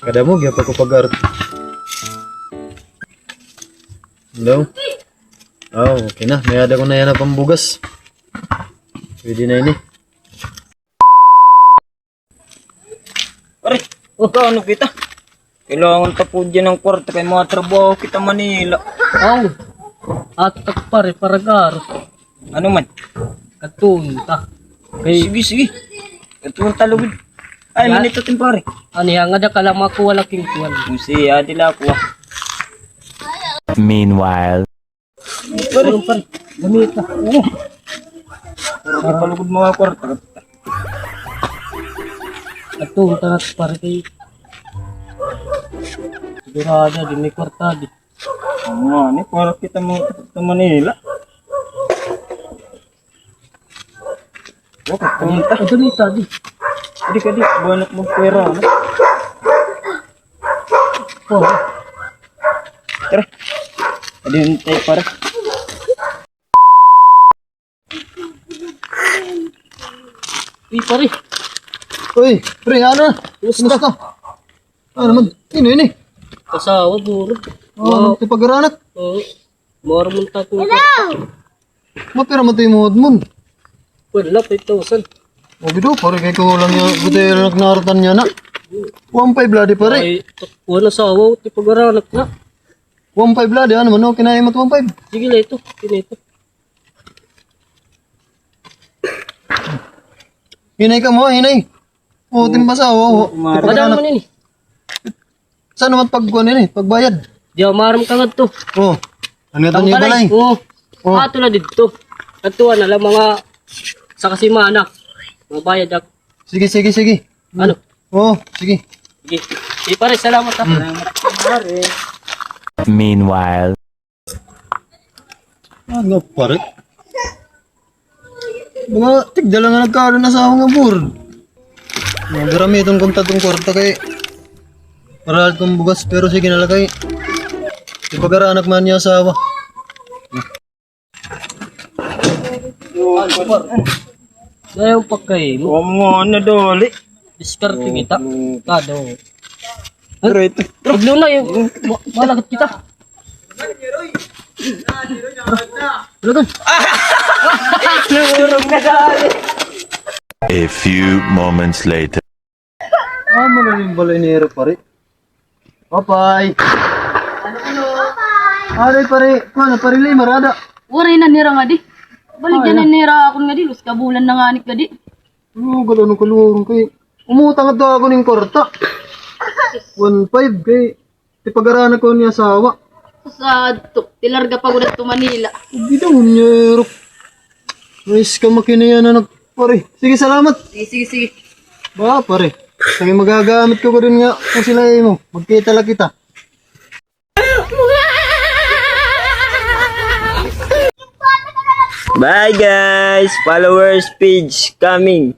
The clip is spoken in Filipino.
Kada mo, gyapa ko pag-art. Hello? Oh, okay na. May ada ko na yan na pambugas. Pwede na yun eh. Pare, ano kita? Kailangan tapod dyan ng kwarta kay mga trabaho kita Manila. Aw, at pare paragar. Ano man? Katunta. Sige, sige. Ito ang talugid. Ay, Ya. manito tin pare. Ano yan nga da kalang makuha laking kuwan. Musi, adila ko. Meanwhile, Pare, Pare, gamit na. pare, palugod mga kwarta. Katunta na pare kay. Sigurado di may kwarta di. Ano ni para kita mo sa Manila. Bakit pumunta? Gamit na di. Hindi ka di, banat mong pera. Ano? Oh, Tara. Adi hintay pare. pare. Uy, pre, ano? Kumusta ka? Ano naman? Ini. Kasawa buro. Oh, ito pag-aranak. Oh, mormon ta ko. Mapira mo ito yung muhod mo. Wala 5,000. O, bido, pare, kay ko lang yung buti yung narutan niya na. 1.5 bloody pare. Ay, wala sawa ti pag-aranak na. 1.5 bloody, ano man, kinaya mo 1.5. Sige la ito, kinito. Hinay ka mo, hinay. O, timbasa, o. Madam man ini. Saan naman pagkuhan yun eh, pagbayad? Di maram ka ngadto. O, ano nga ito niyo balay? Oo. Oh. Ah, tulad dito. Nagtuwa na lang mga sa kasimana. Mga bayad ak. Sige. Ano? O, sige. Sige. Sige pare, salamat ha. Pare. meanwhile, Ano pare? Mga tigdala nga nagkaroon na sa akong nga board. Mga gamiton kong tatong kwarta kay para kong bugas pero sige na lang kay ipag-aranak man niya asawa. Dayaw pagkay mo. Huwag mo na doli. Diskarte kita. Kado. Great. Paglo na yung malagat kita. Lagan. a few moments later. Ah, malalim balay ni Hero pare. Papay. Ano pare? Ano pare li marada? Waray na nira nga di. Baligyan na nira ako nga di. Lus kabulan na nga ni ka di. Oh, galano kalurong kay umutang daw ako ning kwarta. 1.5 kay ipag-aranak ko niya asawa. Sa tilarga pa gulat to Manila. Bidong niya Hero. Nice ka makinayan na pare. Sige, salamat. Sige. Ba, pare. Sige, magagamit ko rin nga kung sila mo. Magkita lang kita. Bye guys. Followers page coming.